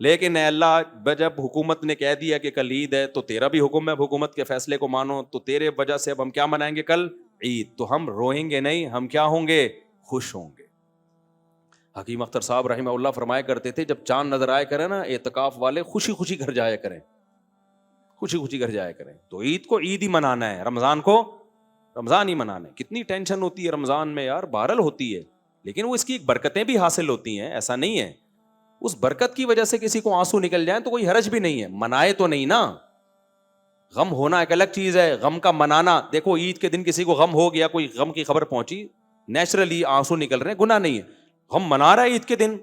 لیکن اے اللہ جب حکومت نے کہہ دیا کہ کل عید ہے تو تیرا بھی حکم ہے حکومت کے فیصلے کو مانو, تو تیرے وجہ سے اب ہم کیا منائیں گے کل عید, تو ہم روئیں گے نہیں, ہم کیا ہوں گے, خوش ہوں گے. حکیم اختر صاحب رحمہ اللہ فرمایا کرتے تھے جب چاند نظر آئے کرے نا اعتکاف والے خوشی خوشی گھر جایا کریں, خوشی خوشی گھر جایا کریں. تو عید کو عید ہی منانا ہے, رمضان کو رمضان ہی منانا ہے. کتنی ٹینشن ہوتی ہے رمضان میں یار, بہرحال ہوتی ہے, لیکن وہ اس کی ایک برکتیں بھی حاصل ہوتی ہیں, ایسا نہیں ہے. اس برکت کی وجہ سے کسی کو آنسو نکل جائیں تو کوئی حرج بھی نہیں ہے, منائے تو نہیں نا. غم ہونا ایک الگ چیز ہے, غم کا منانا. دیکھو عید کے دن کسی کو غم ہو گیا, کوئی غم کی خبر پہنچی, نیچرلی آنسو نکل رہے ہیں, گناہ نہیں ہے. غم منا رہا ہے عید کے دن,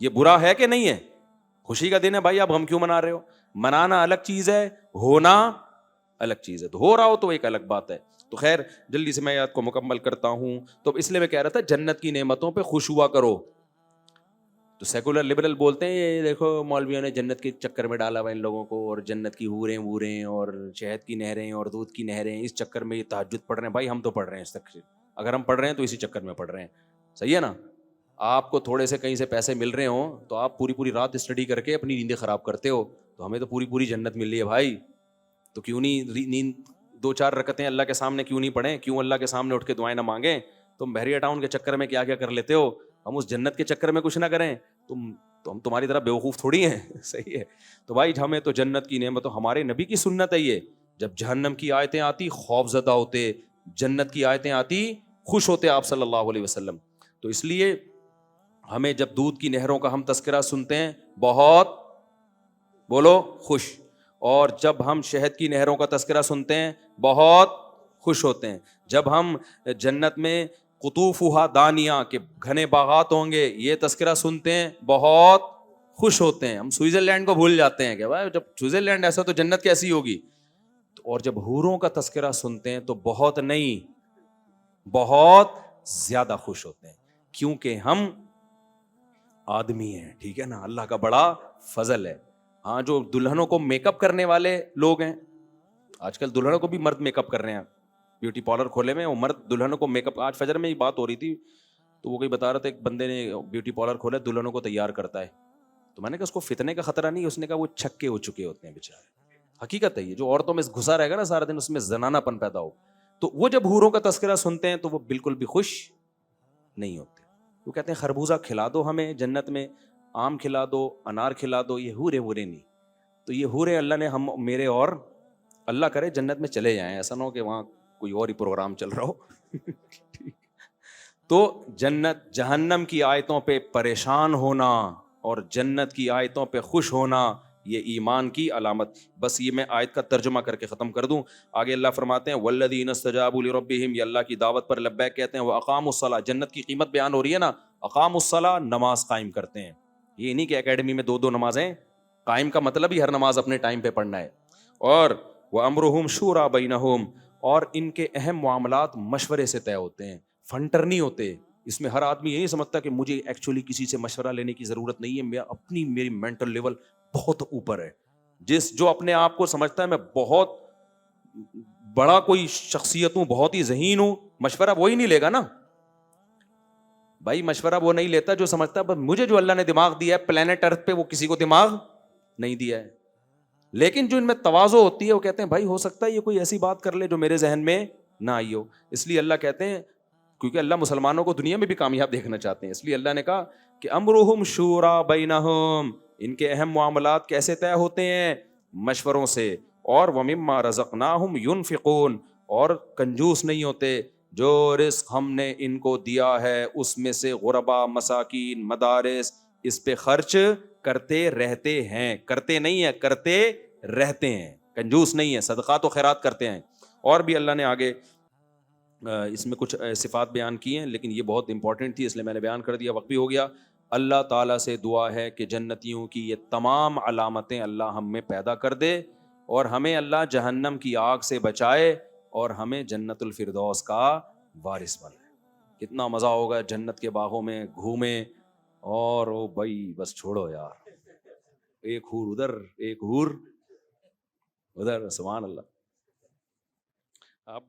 یہ برا ہے کہ نہیں ہے؟ خوشی کا دن ہے بھائی, آپ غم کیوں منا رہے ہو؟ منانا الگ چیز ہے, ہونا الگ چیز ہے. تو ہو رہا ہو تو ایک الگ بات ہے. تو خیر جلدی سے میں یاد کو مکمل کرتا ہوں. تو اس لیے میں کہہ رہا تھا جنت کی نعمتوں پہ خوش ہوا کرو. تو سیکولر لبرل بولتے ہیں یہ دیکھو مولویوں نے جنت کے چکر میں ڈالا ہوا ان لوگوں کو, اور جنت کی حوریں ووریں اور شہد کی نہریں اور دودھ کی نہریں, اس چکر میں یہ تہجد پڑھ رہے ہیں. بھائی ہم تو پڑھ رہے ہیں اس تک, اگر ہم پڑھ رہے ہیں تو اسی چکر میں پڑھ رہے ہیں, صحیح ہے نا. آپ کو تھوڑے سے کہیں سے پیسے مل رہے ہوں تو آپ پوری پوری رات اسٹڈی کر کے اپنی نیندیں خراب کرتے ہو, تو ہمیں تو پوری پوری جنت مل رہی ہے بھائی. تو کیوں نہیں نیند 2-4 رکعتیں اللہ کے سامنے کیوں نہیں پڑھیں, کیوں اللہ کے سامنے اٹھ کے دعائیں نہ مانگیں؟ تم بحریہ ٹاؤن کے چکر میں کیا کیا کر لیتے ہو, ہم اس جنت کے چکر میں کچھ نہ کریں. تو ہم تمہاری طرح بیوقوف تھوڑی ہیں, صحیح ہے. تو بھائی ہمیں تو جنت کی نعمت, ہمارے نبی کی سنت ہے یہ, جب جہنم کی آیتیں آتی خوف زدہ ہوتے, جنت کی آیتیں آتی خوش ہوتے آپ صلی اللہ علیہ وسلم. تو اس لیے ہمیں جب دودھ کی نہروں کا ہم تذکرہ سنتے ہیں بہت بولو خوش, اور جب ہم شہد کی نہروں کا تذکرہ سنتے ہیں بہت خوش ہوتے ہیں. جب ہم جنت میں قطوفہا دانیہ کے گھنے باغات ہوں گے یہ تذکرہ سنتے ہیں بہت خوش ہوتے ہیں. ہم سوئٹزرلینڈ کو بھول جاتے ہیں کہ بھائی جب سوئٹزرلینڈ ایسا تو جنت کیسی ہوگی. اور جب حوروں کا تذکرہ سنتے ہیں تو بہت نہیں بہت زیادہ خوش ہوتے ہیں, کیونکہ ہم آدمی ہیں, ٹھیک ہے نا, اللہ کا بڑا فضل ہے. ہاں جو دلہنوں کو میک اپ کرنے والے لوگ ہیں, آج کل دلہنوں کو بھی مرد میک اپ کر رہے ہیں, بیوٹی پارلر کھولے میں, وہ مرد دلہنوں کو میک اپ. آج فجر میں یہ بات ہو رہی تھی تو وہ کوئی بتا رہا تھا ایک بندے نے بیوٹی پارلر کھولا دلہنوں کو تیار کرتا ہے. تو میں نے کہا اس کو فتنے کا خطرہ نہیں, اس نے کہا وہ چھکے ہو چکے ہوتے ہیں بیچارے. حقیقت ہے یہ, جو عورتوں میں گھسا رہے گا نا سارا دن اس میں زنانہ پن پیدا ہو. تو وہ جب حوروں کا تذکرہ سنتے ہیں تو وہ بالکل بھی خوش نہیں ہوتے. وہ کہتے ہیں خربوزہ کھلا دو ہمیں جنت میں, آم کھلا دو, انار کھلا دو, یہ حورے نہیں. تو یہ حورے اللہ نے ہم میرے اور اللہ کرے جنت میں چلے جائیں, ایسا نہ ہو کہ وہاں کوئی اور ہی پروگرام چل رہا ہو. تو جنت جہنم کی آیتوں پہ پریشان ہونا اور جنت کی آیتوں پہ خوش ہونا یہ ایمان کی علامت. بس یہ میں آیت کا ترجمہ کر کے ختم کر دوں. آگے اللہ فرماتے ہیں والذین استجابوا لربہم, یہ اللہ کی دعوت پر لبیک کہتے ہیں, واقاموا الصلاۃ, جنت کی قیمت بیان ہو رہی ہے نا, اقاموا الصلاۃ, نماز قائم کرتے ہیں. یہ نہیں کہ اکیڈمی میں 2 نمازیں قائم, کا مطلب ہی ہر نماز اپنے ٹائم پہ پڑھنا ہے. اور وامرہم شورا بینہم, اور ان کے اہم معاملات مشورے سے طے ہوتے ہیں, فنٹر نہیں ہوتے. اس میں ہر آدمی یہ نہیں سمجھتا کہ مجھے ایکچولی کسی سے مشورہ لینے کی ضرورت نہیں ہے, میں میری مینٹل لیول بہت اوپر ہے. جو اپنے آپ کو سمجھتا ہے میں بہت بڑا کوئی شخصیت ہوں, بہت ہی ذہین ہوں, مشورہ وہی نہیں لے گا نا بھائی. مشورہ وہ نہیں لیتا جو سمجھتا ہے مجھے جو اللہ نے دماغ دیا ہے پلانٹ ارتھ پہ وہ کسی کو دماغ نہیں دیا ہے. لیکن جو ان میں تواضع ہوتی ہے وہ کہتے ہیں بھائی ہو سکتا ہے یہ کوئی ایسی بات کر لے جو میرے ذہن میں نہ آئی ہو. اس لیے اللہ کہتے ہیں, کیونکہ اللہ مسلمانوں کو دنیا میں بھی کامیاب دیکھنا چاہتے ہیں, اس لیے اللہ نے کہا کہ امرہم شورا بینہم, ان کے اہم معاملات کیسے طے ہوتے ہیں, مشوروں سے. اور ومما رزقناہم ینفقون, اور کنجوس نہیں ہوتے, جو رزق ہم نے ان کو دیا ہے اس میں سے غربا, مساکین, مدارس, اس پہ خرچ کرتے رہتے ہیں. کرتے نہیں ہے, کرتے رہتے ہیں, کنجوس نہیں ہے, صدقات و خیرات کرتے ہیں. اور بھی اللہ نے آگے اس میں کچھ صفات بیان کی ہیں, لیکن یہ بہت امپورٹنٹ تھی اس لیے میں نے بیان کر دیا, وقت بھی ہو گیا. اللہ تعالیٰ سے دعا ہے کہ جنتیوں کی یہ تمام علامتیں اللہ ہم میں پیدا کر دے, اور ہمیں اللہ جہنم کی آگ سے بچائے, اور ہمیں جنت الفردوس کا وارث بنائے. کتنا مزہ ہوگا جنت کے باغوں میں گھومیں, اور او بھائی بس چھوڑو یار, ایک حور ادھر ایک حور ادھر, سبحان اللہ. آپ